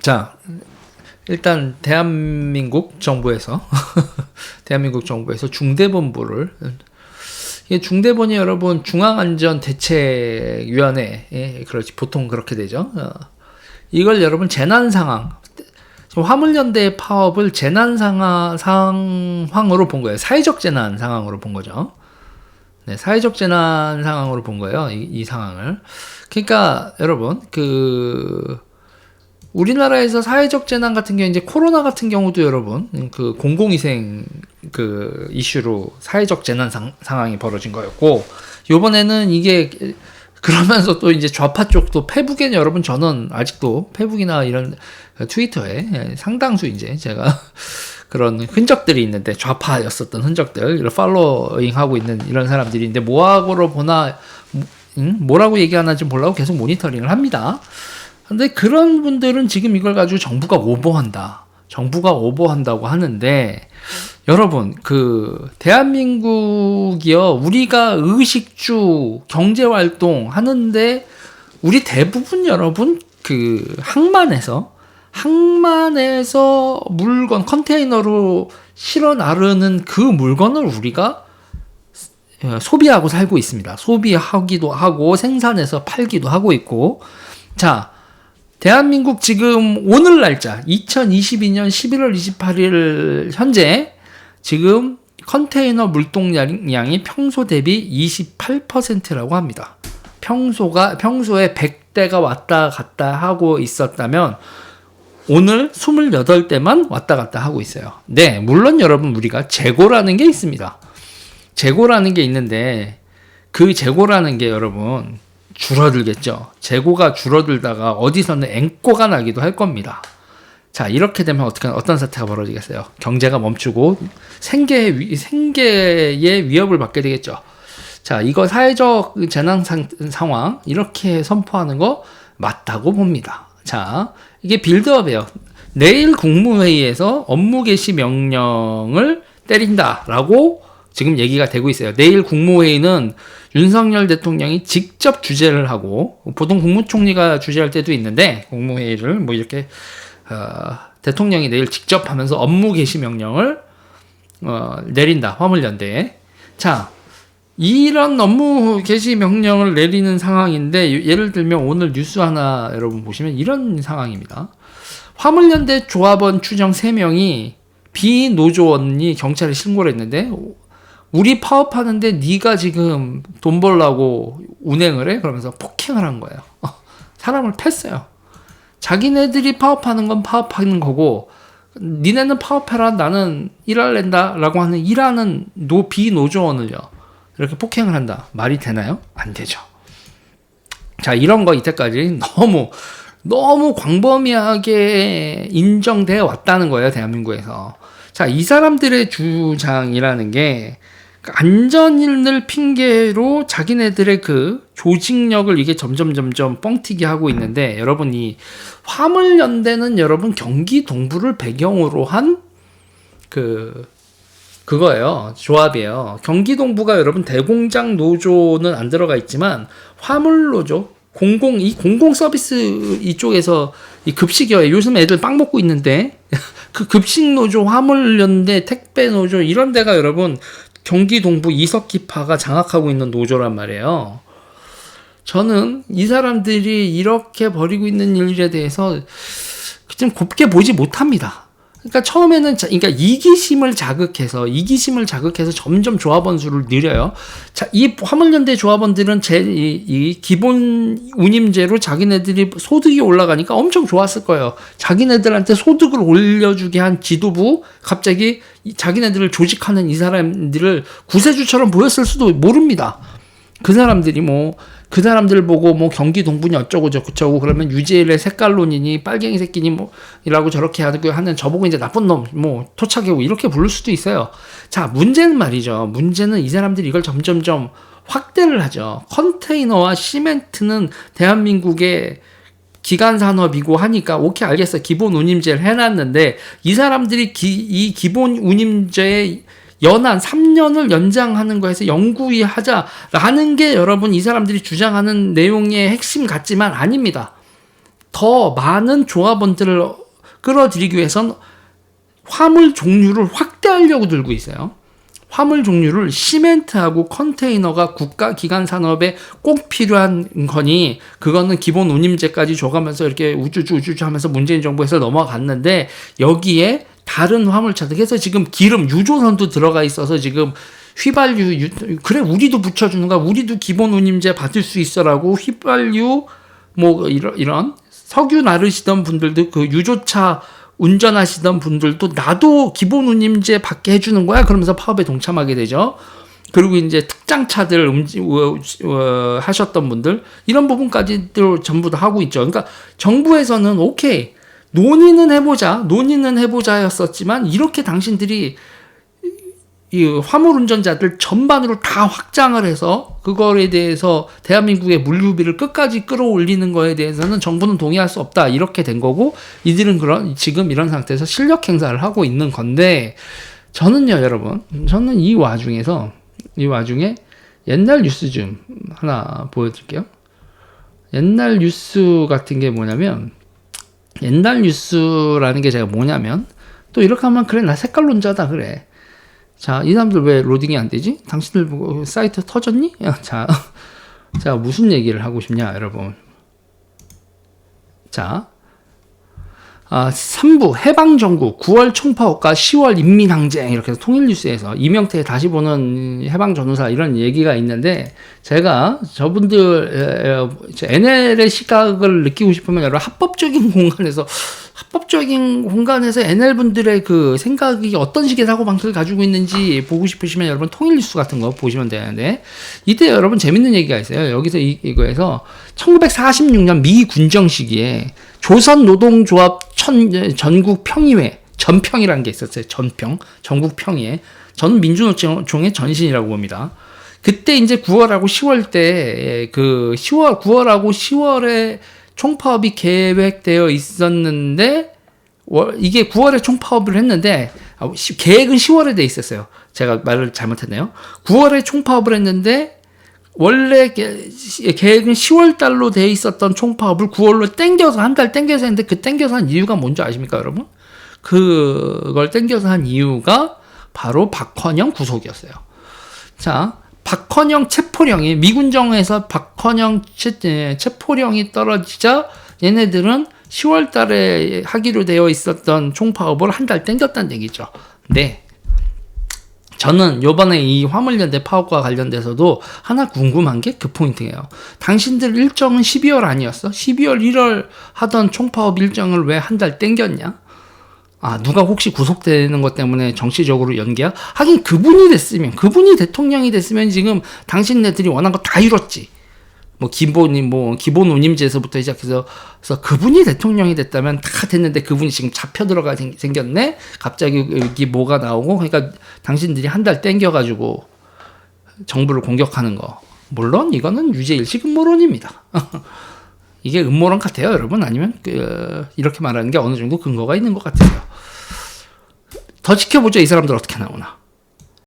자, 일단 대한민국 정부에서 대한민국 정부에서 중대본부를, 이게 중대본이 여러분 중앙안전대책위원회, 그렇지 보통 그렇게 되죠. 이걸 여러분 재난 상황, 화물연대 파업을 재난 상황으로 본 거예요. 사회적 재난 상황으로 본 거죠. 네, 사회적 재난 상황으로 본 거예요. 이 상황을. 그러니까 여러분 우리나라에서 사회적 재난 같은 경우 이제 코로나 같은 경우도 여러분 그 공공위생 그 이슈로 사회적 재난 상황이 벌어진 거였고, 요번에는 이게 그러면서 또 이제 좌파 쪽도 페북에는 여러분 저는 아직도 페북이나 이런 트위터에 상당수 이제 제가 그런 흔적들이 있는데, 좌파였었던 흔적들, 이런 팔로잉 하고 있는 이런 사람들이 있는데, 뭐하고로 보나, 뭐라고 얘기하는지 몰라고 계속 모니터링을 합니다. 근데 그런 분들은 지금 이걸 가지고 정부가 오버한다고 하는데, 여러분, 대한민국이요, 우리가 의식주 경제활동 하는데, 우리 대부분 여러분, 항만에서 물건, 컨테이너로 실어 나르는 그 물건을 우리가 소비하고 살고 있습니다. 소비하기도 하고, 생산해서 팔기도 하고 있고, 자, 대한민국 지금 오늘 날짜 2022년 11월 28일 현재 지금 컨테이너 물동량이 평소 대비 28%라고 합니다. 평소에 100대가 왔다 갔다 하고 있었다면 오늘 28대만 왔다 갔다 하고 있어요. 네, 물론 여러분 우리가 재고라는 게 있습니다. 재고라는 게 있는데 그 재고라는 게 여러분 줄어들겠죠. 재고가 줄어들다가 어디서는 앵꼬가 나기도 할 겁니다. 자, 이렇게 되면 어떤 사태가 벌어지겠어요? 경제가 멈추고 생계의 위협을 받게 되겠죠. 자, 이거 사회적 재난 상황 이렇게 선포하는 거 맞다고 봅니다. 자, 이게 빌드업이에요. 내일 국무회의에서 업무 개시 명령을 때린다라고 지금 얘기가 되고 있어요. 내일 국무회의는 윤석열 대통령이 직접 주재를 하고, 보통 국무총리가 주재할 때도 있는데, 국무회의를 뭐 이렇게 대통령이 내일 직접 하면서 업무 개시 명령을 내린다, 화물연대에. 자, 이런 업무 개시 명령을 내리는 상황인데, 예를 들면 오늘 뉴스 하나 여러분 보시면 이런 상황입니다. 화물연대 조합원 추정 3명이 비노조원이 경찰에 신고를 했는데, 우리 파업하는데 네가 지금 돈 벌라고 운행을 해? 그러면서 폭행을 한 거예요. 사람을 팼어요. 자기네들이 파업하는 건 파업하는 거고, 니네는 파업해라, 나는 일할랜다 라고 하는 일하는 비노조원을요, 이렇게 폭행을 한다. 말이 되나요? 안 되죠. 자, 이런 거 이때까지 너무 광범위하게 인정되어 왔다는 거예요, 대한민국에서. 자, 이 사람들의 주장이라는 게 안전을 핑계로 자기네들의 조직력을 이게 점점 뻥튀기 하고 있는데, 여러분 이 화물연대는 여러분 경기 동부를 배경으로 한 그거예요. 조합이에요. 경기 동부가 여러분 대공장 노조는 안 들어가 있지만 화물 노조, 공공 서비스 이쪽에서 이 급식이요. 요즘 애들 빵 먹고 있는데 그 급식 노조, 화물연대, 택배 노조 이런 데가 여러분 경기 동부 이석기파가 장악하고 있는 노조란 말이에요. 저는 이 사람들이 이렇게 벌이고 있는 일에 대해서 좀 곱게 보지 못합니다. 그러니까 처음에는 이기심을 자극해서 점점 조합원 수를 늘려요. 자, 이 화물연대 조합원들은 이 기본 운임제로 자기네들이 소득이 올라가니까 엄청 좋았을 거예요. 자기네들한테 소득을 올려주게 한 지도부 갑자기 자기네들을 조직하는 이 사람들을 구세주처럼 보였을 수도 모릅니다. 그 사람들 보고 경기 동분이 어쩌고 저쩌고 그러면 유재일의 색깔론이니 빨갱이 새끼니 이라고 저렇게 하는 저보고 이제 나쁜 놈 토착이고 이렇게 부를 수도 있어요. 자, 문제는 이 사람들이 이걸 점점점 확대를 하죠. 컨테이너와 시멘트는 대한민국의 기간 산업이고 하니까 오케이 알겠어, 기본 운임제를 해놨는데 이 사람들이 이 기본 운임제의 연한 3년을 연장하는 거에서 영구히 하자라는 게 여러분 이 사람들이 주장하는 내용의 핵심 같지만 아닙니다. 더 많은 조합원들을 끌어들이기 위해선 화물 종류를 확대하려고 들고 있어요. 화물 종류를 시멘트하고 컨테이너가 국가 기관 산업에 꼭 필요한 거니 그거는 기본 운임제까지 줘가면서 이렇게 우쭈쭈 하면서 문재인 정부에서 넘어갔는데 여기에 다른 화물차들 그래서 지금 기름 유조선도 들어가 있어서 지금 휘발유 그래 우리도 붙여주는 거야. 우리도 기본 운임제 받을 수 있어라고 휘발유 뭐 이런 석유 나르시던 분들도 그 유조차 운전하시던 분들도 나도 기본 운임제 받게 해주는 거야. 그러면서 파업에 동참하게 되죠. 그리고 이제 특장차들 하셨던 분들 이런 부분까지도 전부 다 하고 있죠. 그러니까 정부에서는 오케이 논의는 해보자였었지만 이렇게 당신들이 이 화물 운전자들 전반으로 다 확장을 해서 그거에 대해서 대한민국의 물류비를 끝까지 끌어올리는 거에 대해서는 정부는 동의할 수 없다 이렇게 된 거고 이들은 지금 이런 상태에서 실력 행사를 하고 있는 건데 저는요 여러분 저는 이 와중에 옛날 뉴스 좀 하나 보여드릴게요. 옛날 뉴스 같은 게 뭐냐면 옛날 뉴스라는 게 제가 뭐냐면 또 이렇게 하면 그래 나 색깔론자다 그래. 자, 이 사람들 왜 로딩이 안 되지? 당신들 사이트 터졌니? 자, 무슨 얘기를 하고 싶냐, 여러분. 자, 3부 해방정국 9월 총파업과 10월 인민항쟁 이렇게 해서 통일뉴스에서 이명태의 다시 보는 해방전후사 이런 얘기가 있는데 제가 저분들 NL의 시각을 느끼고 싶으면 여러분 합법적인 공간에서 NL분들의 그 생각이 어떤 식의 사고방식을 가지고 있는지 보고 싶으시면 여러분 통일뉴스 같은 거 보시면 되는데 이때 여러분 재밌는 얘기가 있어요. 여기서 이거에서 1946년 미 군정 시기에 조선노동조합 전국 평의회 전평이라는 게 있었어요. 전국 평의회 저는 민주노총의 전신이라고 봅니다. 그때 이제 9월하고 10월 때 그 9월하고 10월에 총파업이 계획되어 있었는데 이게 9월에 총파업을 했는데 계획은 10월에 돼 있었어요. 제가 말을 잘못했네요. 9월에 총파업을 했는데 원래 계획은 10월 달로 돼 있었던 총파업을 9월로 땡겨서 한 달 땡겨서 했는데 그 땡겨서 한 이유가 뭔지 아십니까, 여러분? 그걸 땡겨서 한 이유가 바로 박헌영 구속이었어요. 자, 박헌영 체포령이 미군정에서 박헌영 체포령이 떨어지자 얘네들은 10월 달에 하기로 되어 있었던 총파업을 한 달 땡겼다는 얘기죠. 네. 저는 요번에 이 화물연대 파업과 관련돼서도 하나 궁금한 게 그 포인트예요. 당신들 일정은 12월 아니었어? 12월 1월 하던 총파업 일정을 왜 한 달 땡겼냐? 누가 혹시 구속되는 것 때문에 정치적으로 연기야? 하긴 그분이 대통령이 됐으면 지금 당신네들이 원한 거 다 이뤘지. 기본 운임제에서부터 시작해서 그래서 그분이 대통령이 됐다면 다 됐는데 그분이 지금 잡혀 들어가 생겼네? 갑자기 여기 뭐가 나오고 그러니까 당신들이 한 달 땡겨가지고 정부를 공격하는 거. 물론 이거는 유죄일식 음모론입니다. 이게 음모론 같아요, 여러분? 아니면 이렇게 말하는 게 어느 정도 근거가 있는 것 같아요. 더 지켜보죠. 이 사람들 어떻게 나오나.